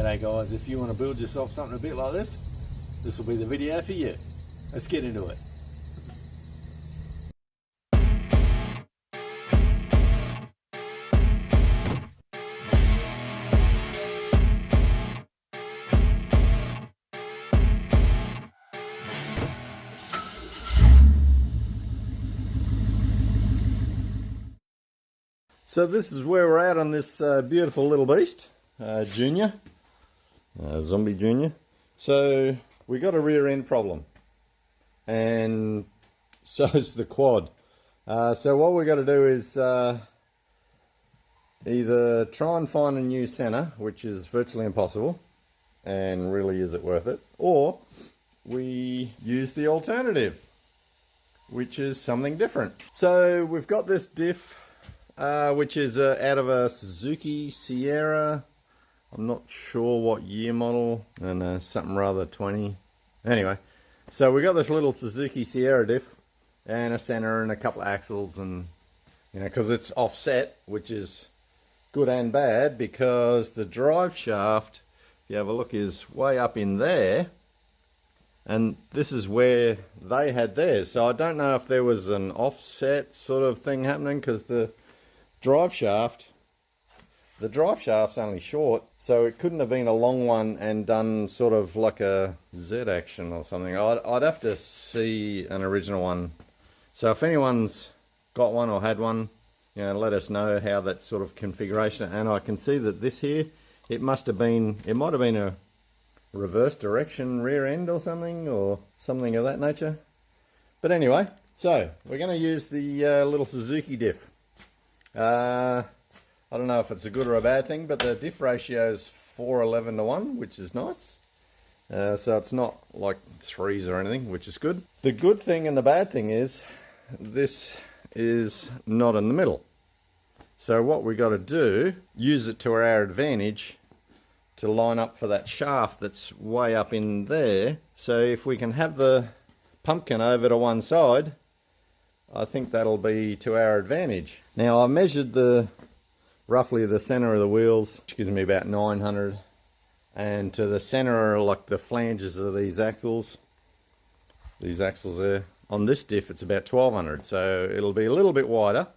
G'day guys, if you want to build yourself something a bit like this, this will be the video for you. Let's get into it. So this is where we're at on this beautiful little beast, Junior, Zombie Junior. So we got a rear end problem, and so's the quad. So what we got to do is either try and find a new center, which is virtually impossible, and really is it worth it, or we use the alternative, which is something different. So we've got this diff, which is out of a Suzuki Sierra. I'm not sure what year model, and something rather 20. Anyway, so we got this little Suzuki Sierra diff and a center and a couple of axles, and you know, because it's offset, which is good and bad, because the drive shaft, if you have a look, is way up in there, and this is where they had theirs. So I don't know if there was an offset sort of thing happening, because the drive shaft's only short, so it couldn't have been a long one and done sort of like a Z action or something. I'd have to see an original one. So if anyone's got one or had one, you know, let us know how that sort of configuration. And I can see that this here, it might have been a reverse direction rear end or something of that nature. But anyway, so we're going to use the little Suzuki diff. I don't know if it's a good or a bad thing, but the diff ratio is 4:11 to 1, which is nice. So it's not like threes or anything, which is good. The good thing and the bad thing is this is not in the middle. So what we got to do, use it to our advantage to line up for that shaft that's way up in there. So if we can have the pumpkin over to one side, I think that'll be to our advantage. Now I measured roughly the center of the wheels, which gives me about 900, and to the center, like the flanges of these axles there, on this diff it's about 1200, so it'll be a little bit wider,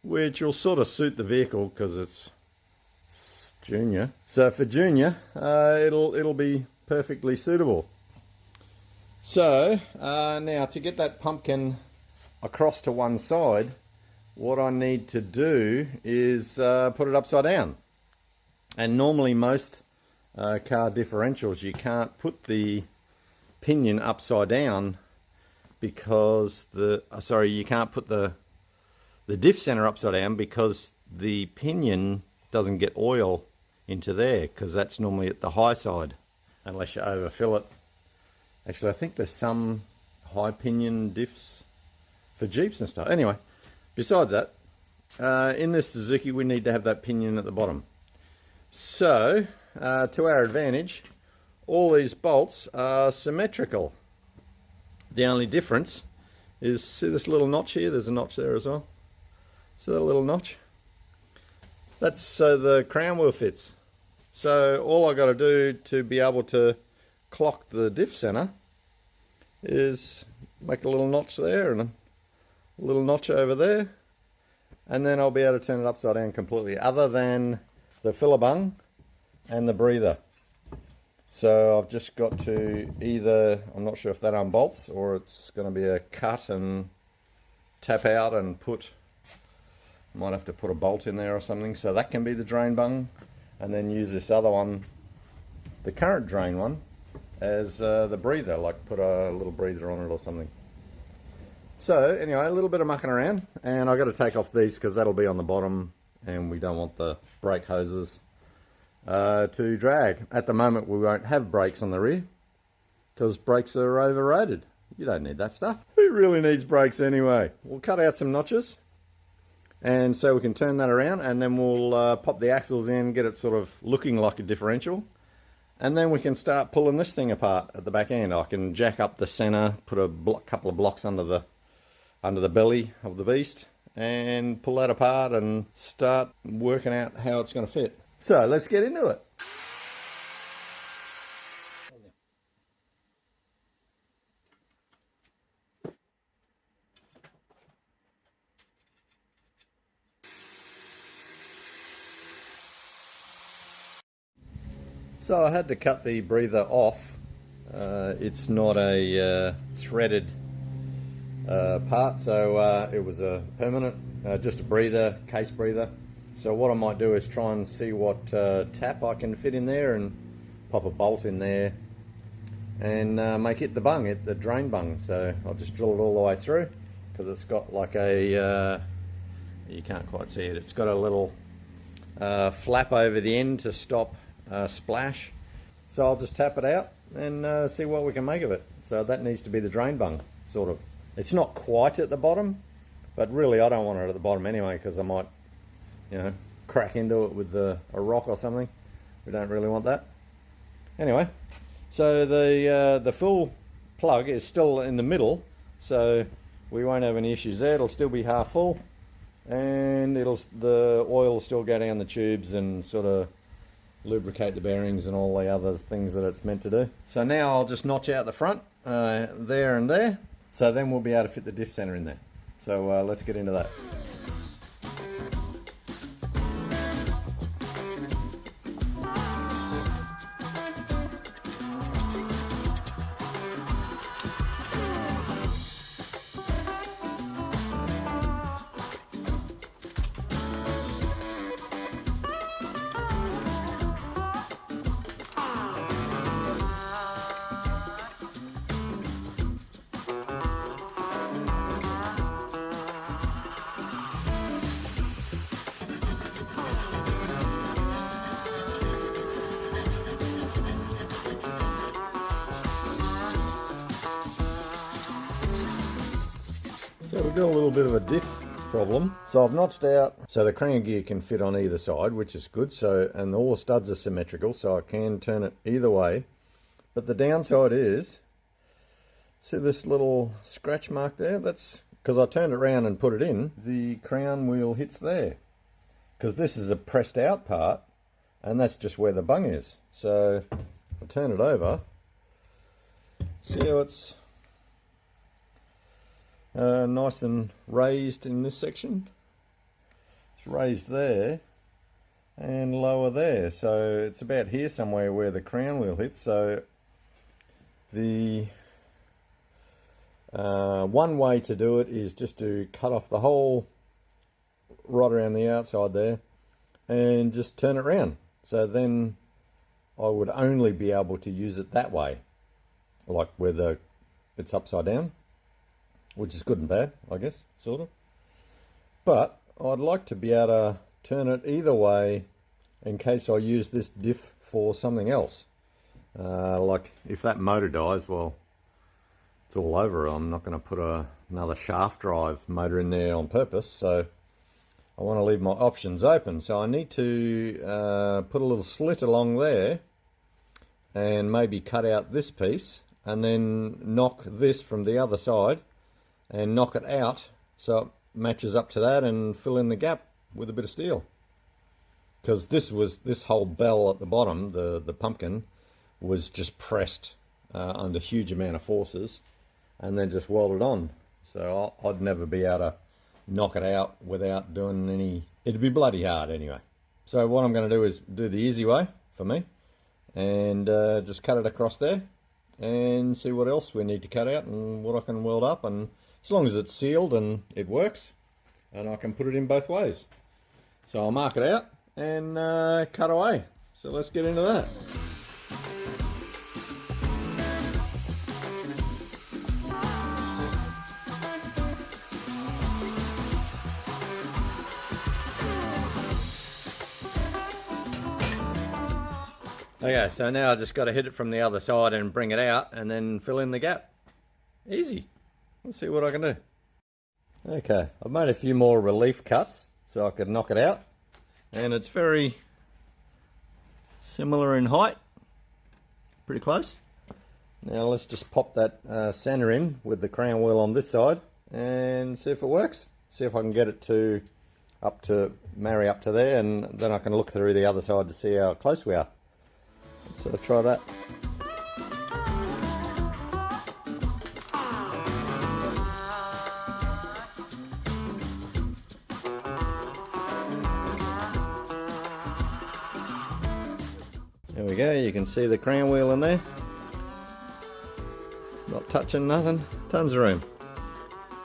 which will sort of suit the vehicle because it's Junior. So for Junior, it'll be perfectly suitable. So now to get that pumpkin across to one side, what I need to do is put it upside down. And normally most car differentials, you can't put the pinion upside down because you can't put the diff center upside down because the pinion doesn't get oil into there, because that's normally at the high side unless you overfill it. Actually, I think there's some high pinion diffs for Jeeps and stuff. Anyway, besides that, in this Suzuki we need to have that pinion at the bottom. So to our advantage, all these bolts are symmetrical. The only difference is, see this little notch here? There's a notch there as well. See that little notch? That's so the crown wheel fits. So all I got to do to be able to clock the diff center is make a little notch there and a little notch over there, and then I'll be able to turn it upside down completely, other than the filler bung and the breather. So I've just got to either, I'm not sure if that unbolts or it's going to be a cut and tap out and might have to put a bolt in there or something, so that can be the drain bung, and then use this other one, the current drain one, as the breather, like put a little breather on it or something. So anyway, a little bit of mucking around, and I've got to take off these because that'll be on the bottom, and we don't want the brake hoses to drag. At the moment we won't have brakes on the rear because brakes are overrated. You don't need that stuff. Who really needs brakes anyway? We'll cut out some notches, and so we can turn that around, and then we'll pop the axles in, get it sort of looking like a differential, and then we can start pulling this thing apart at the back end. I can jack up the center, put a couple of blocks under the belly of the beast, and pull that apart and start working out how it's going to fit. So let's get into it. So I had to cut the breather off. It's not a threaded part, so it was a permanent, just a breather, case breather. So what I might do is try and see what tap I can fit in there and pop a bolt in there and make it the bung, the drain bung. So I'll just drill it all the way through, because it's got like a, you can't quite see it, it's got a little flap over the end to stop splash. So I'll just tap it out and see what we can make of it. So that needs to be the drain bung, sort of. It's not quite at the bottom, but really I don't want it at the bottom anyway, because I might, you know, crack into it with a rock or something. We don't really want that. Anyway, so the full plug is still in the middle, so we won't have any issues there. It'll still be half full, and the oil will still go down the tubes and sort of lubricate the bearings and all the other things that it's meant to do. So now I'll just notch out the front there and there, so then we'll be able to fit the diff center in there. So let's get into that. So we've got a little bit of a diff problem. So I've notched out so the crown gear can fit on either side, which is good. So, and all the studs are symmetrical, so I can turn it either way. But the downside is, see this little scratch mark there? That's because I turned it around and put it in, the crown wheel hits there. Because this is a pressed out part, and that's just where the bung is. So if I turn it over, see how it's nice and raised in this section. It's raised there and lower there, so it's about here somewhere where the crown wheel hits. So the one way to do it is just to cut off the hole right around the outside there and just turn it around. So then I would only be able to use it that way, like where it's upside down, which is good and bad, I guess, sort of. But I'd like to be able to turn it either way in case I use this diff for something else. Like if that motor dies, well, it's all over. I'm not going to put another shaft drive motor in there on purpose, so I want to leave my options open. So I need to put a little slit along there and maybe cut out this piece and then knock this from the other side and knock it out so it matches up to that and fill in the gap with a bit of steel. Because this whole bell at the bottom, the pumpkin, was just pressed under huge amount of forces and then just welded on. So I'd never be able to knock it out without doing any, it'd be bloody hard anyway. So what I'm going to do is do the easy way for me and just cut it across there and see what else we need to cut out and what I can weld up, and as long as it's sealed and it works, and I can put it in both ways. So I'll mark it out and cut away. So let's get into that. Okay, so now I just got to hit it from the other side and bring it out and then fill in the gap. Easy. Let's see what I can do. Okay, I've made a few more relief cuts so I could knock it out, and it's very similar in height, pretty close. Now let's just pop that center in with the crown wheel on this side and see if it works. See if I can get it to marry up to there, and then I can look through the other side to see how close we are. So try that. There we go, you can see the crown wheel in there. Not touching nothing, tons of room.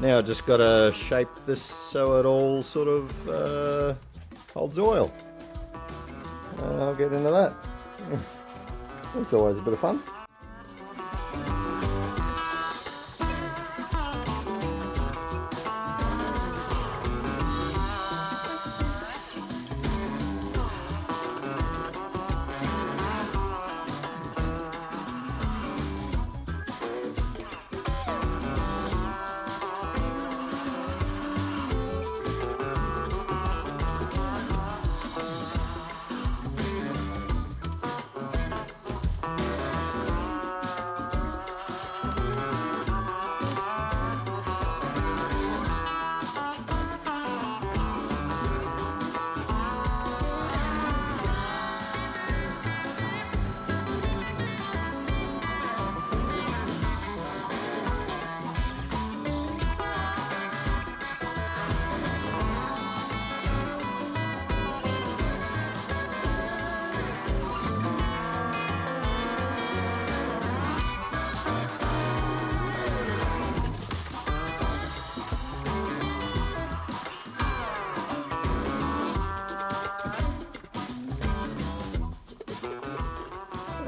Now I just got to shape this so it all sort of holds oil. I'll get into that. That's always a bit of fun.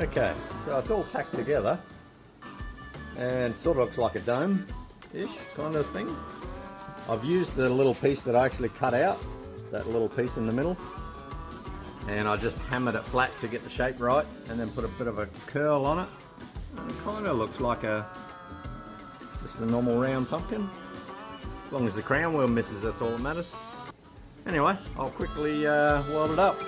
Okay, so it's all tacked together and sort of looks like a dome-ish kind of thing. I've used the little piece that I actually cut out, that little piece in the middle, and I just hammered it flat to get the shape right and then put a bit of a curl on it. And it kind of looks like just a normal round pumpkin. As long as the crown wheel misses, that's all that matters. Anyway, I'll quickly weld it up.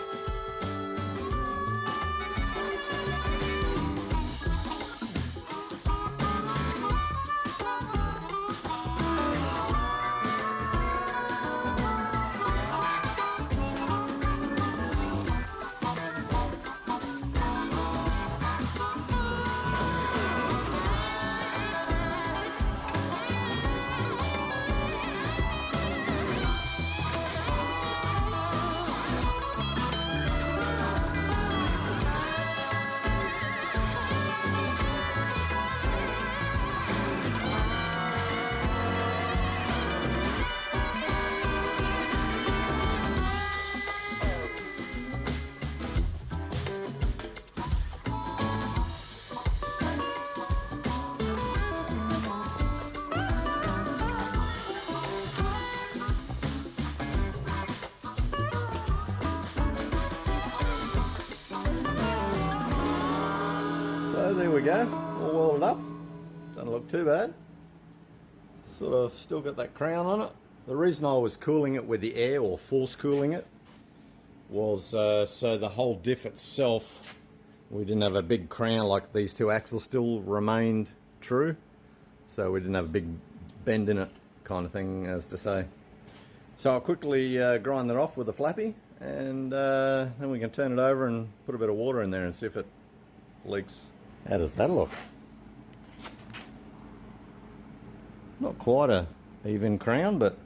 So there we go, all welded up. Doesn't look too bad. Sort of still got that crown on it. The reason I was cooling it with the air, or force cooling it, was so the whole diff itself, we didn't have a big crown, like these two axles still remained true. So we didn't have a big bend in it kind of thing, as to say. So I'll quickly grind that off with a flappy, and then we can turn it over and put a bit of water in there and see if it leaks. How does that look? Not quite a even crown, but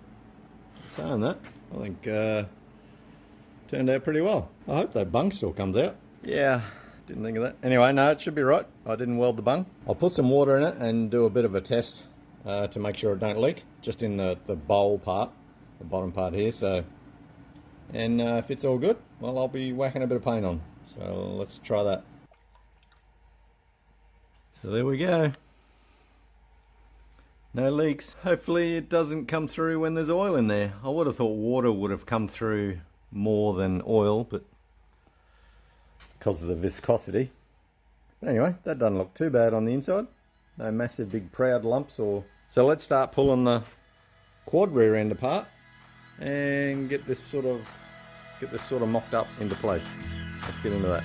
saying that, I think turned out pretty well. I hope that bung still comes out. Yeah, didn't think of that. Anyway, no, it should be right. I didn't weld the bung. I'll put some water in it and do a bit of a test to make sure it don't leak, just in the bowl part, the bottom part here. So, and if it's all good, well, I'll be whacking a bit of paint on. So let's try that. So there we go. No leaks. Hopefully it doesn't come through when there's oil in there. I would have thought water would have come through more than oil, but because of the viscosity. But anyway, that doesn't look too bad on the inside. No massive big proud lumps or... So let's start pulling the quad rear end apart and get this sort of mocked up into place. Let's get into that.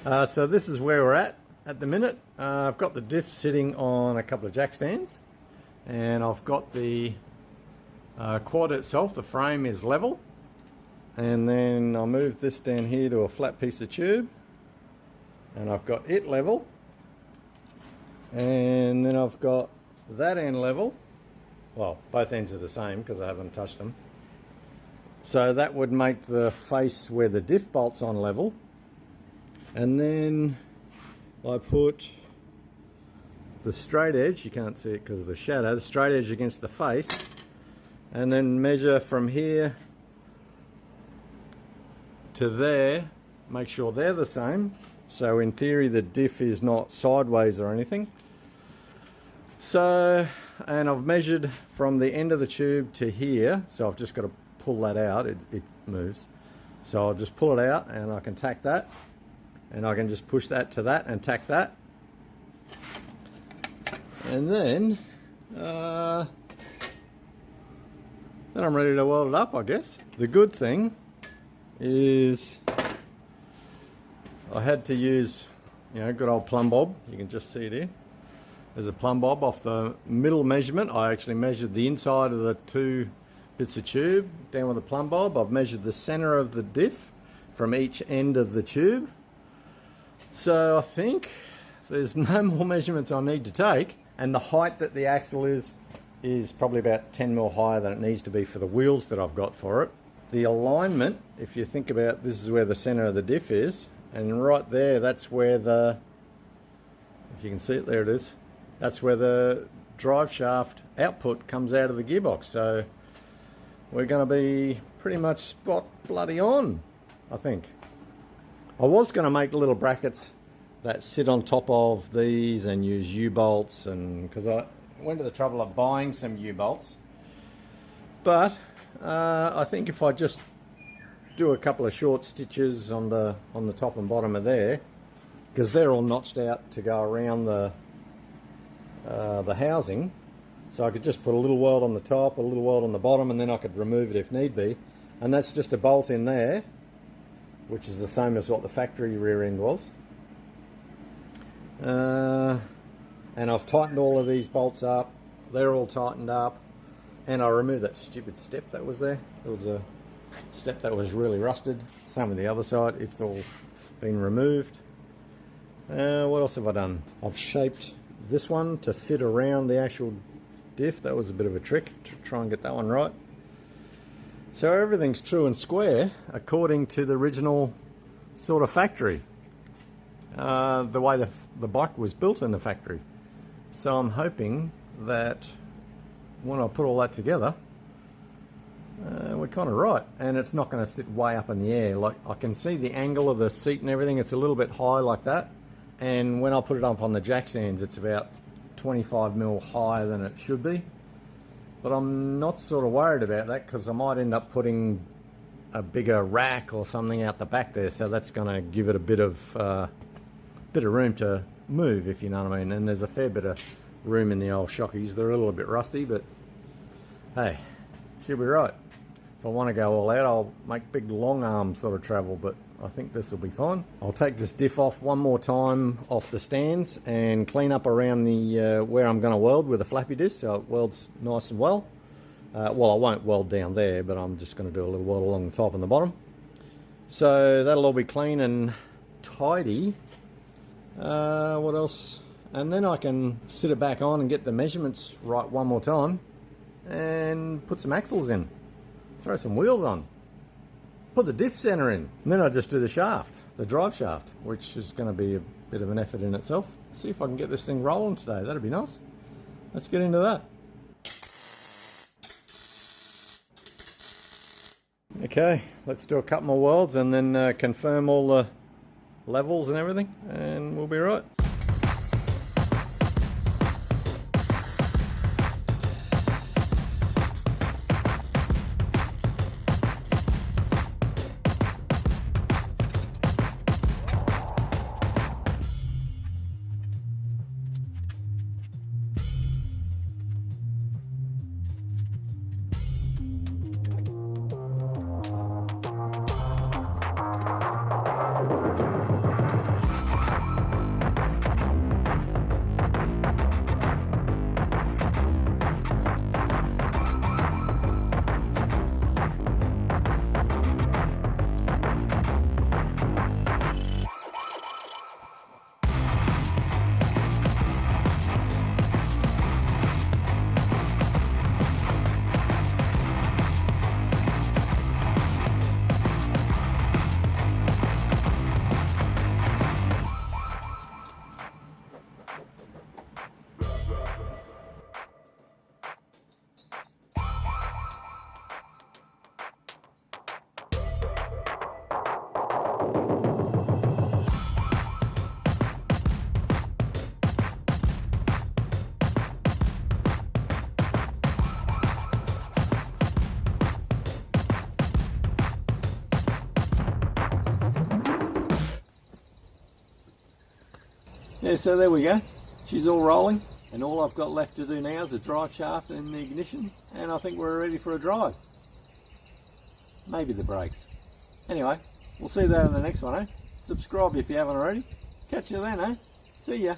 So this is where we're at the minute. I've got the diff sitting on a couple of jack stands, and I've got the quad itself, the frame is level, and then I'll move this down here to a flat piece of tube, and I've got it level, and then I've got that end level. Well, both ends are the same because I haven't touched them. So that would make the face where the diff bolt's on level. And then I put the straight edge, you can't see it because of the shadow, the straight edge against the face, and then measure from here to there, make sure they're the same. So in theory the diff is not sideways or anything. So, and I've measured from the end of the tube to here, so I've just got to pull that out, it moves. So I'll just pull it out and I can tack that. And I can just push that to that and tack that. And then I'm ready to weld it up, I guess. The good thing is I had to use, good old plumb bob. You can just see it here. There's a plumb bob off the middle measurement. I actually measured the inside of the 2 bits of tube down with a plumb bob. I've measured the center of the diff from each end of the tube. So I think there's no more measurements I need to take, and the height that the axle is probably about 10 mil higher than it needs to be for the wheels that I've got for it. The alignment, if you think about, this is where the center of the diff is, and right there, that's where the, if you can see it, there it is, that's where the drive shaft output comes out of the gearbox. So we're going to be pretty much spot bloody on, I think. I was going to make little brackets that sit on top of these and use U-bolts, and because I went to the trouble of buying some U-bolts, but I think if I just do a couple of short stitches on the top and bottom of there, because they're all notched out to go around the housing, so I could just put a little weld on the top, a little weld on the bottom, and then I could remove it if need be. And that's just a bolt in there, which is the same as what the factory rear end was. And I've tightened all of these bolts up. They're all tightened up. And I removed that stupid step that was there. There was a step that was really rusted. Same with the other side. It's all been removed. What else have I done? I've shaped this one to fit around the actual diff. That was a bit of a trick to try and get that one right. So everything's true and square according to the original sort of factory, the way the bike was built in the factory. So I'm hoping that when I put all that together, we're kind of right, and it's not going to sit way up in the air. Like, I can see the angle of the seat and everything, it's a little bit high like that, and when I put it up on the jack stands, it's about 25 mil higher than it should be. But I'm not sort of worried about that, because I might end up putting a bigger rack or something out the back there, so that's going to give it a bit of room to move, if you know what I mean. And there's a fair bit of room in the old shockies. They're a little bit rusty, but hey, should be right. If I want to go all out, I'll make big long arm sort of travel, but I think this will be fine. I'll take this diff off one more time off the stands and clean up around the where I'm going to weld with a flappy disc, so it welds nice and well. Well, I won't weld down there, but I'm just going to do a little weld along the top and the bottom. So that'll all be clean and tidy. What else? And then I can sit it back on and get the measurements right one more time and put some axles in, throw some wheels on, put the diff center in, and then I just do the shaft, the drive shaft, which is going to be a bit of an effort in itself. See if I can get this thing rolling today. That'd be nice. Let's get into that. Okay, let's do a couple more welds and then confirm all the levels and everything, and we'll be right. Yeah, so there we go. She's all rolling, and all I've got left to do now is a drive shaft and the ignition, and I think we're ready for a drive. Maybe the brakes. Anyway, we'll see that in the next one, eh? Subscribe if you haven't already. Catch you then, eh? See ya.